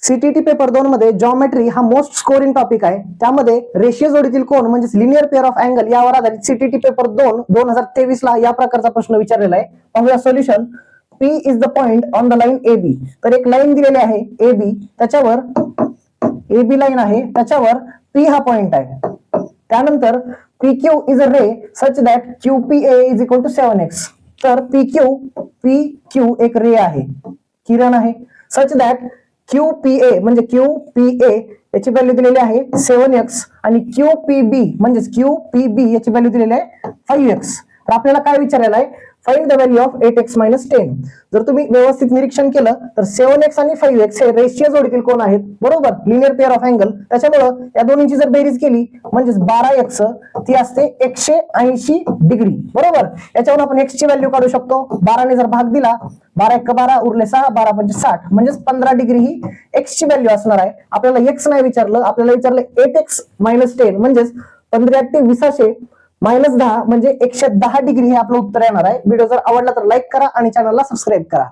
CTT paper 2 मध्ये geometry हा most scoring topic आहे. त्यामध्ये रेषीय जोडीतील कोन म्हणजे लिनियर पेअर ऑफ अँगल यावर आधारित सीटीटी पेपर 2 2023 ला या प्रकारचा प्रश्न विचारलेला आहे. पाहूया solution. P is the point on the line AB. तर एक लाईन दिलेली आहे AB, त्याच्यावर AB लाईन आहे, त्याच्यावर P हा पॉइंट आहे. त्यानंतर PQ is a ray such that QPA is equal to 7x. तर PQ एक रे आहे, किरण आहे, सच दॅट QPA म्हणजे QPA याची व्हॅल्यू दिलेली आहे 7x आणि QPB म्हणजे QPB याची व्हॅल्यू दिलेली आहे 5x. तर आपल्याला काय विचारायला आहे, find the value of 8x - 10. जर तुम्ही व्यवस्थित निरीक्षण केलं तर 7x आणि 5x हे रेषीय जोडीतील कोन आहेत, बरोबर, लिनियर पेअर ऑफ अँगल. त्याच्यामुळे या दोन्हीची जर बेरीज केली म्हणजे 12x ती असते 180 डिग्री, बरोबर. याच्यावर आपण x ची व्हॅल्यू काढू शकतो. 12 ने जर भाग दिला, 12 × 12 उरले 6, 12 × 5 = 60 म्हणजे 15 डिग्री ही x ची व्हॅल्यू असणार आहे. आपल्याला x नाही विचारलं, आपल्याला विचारलं 8x - 10 म्हणजे 15 × 8 = 2000 -10 म्हणजे 110 डिग्री हे आपलं उत्तर येणार आहे. व्हिडिओ जर आवडला तर लाईक करा आणि चॅनलला सबस्क्राईब करा.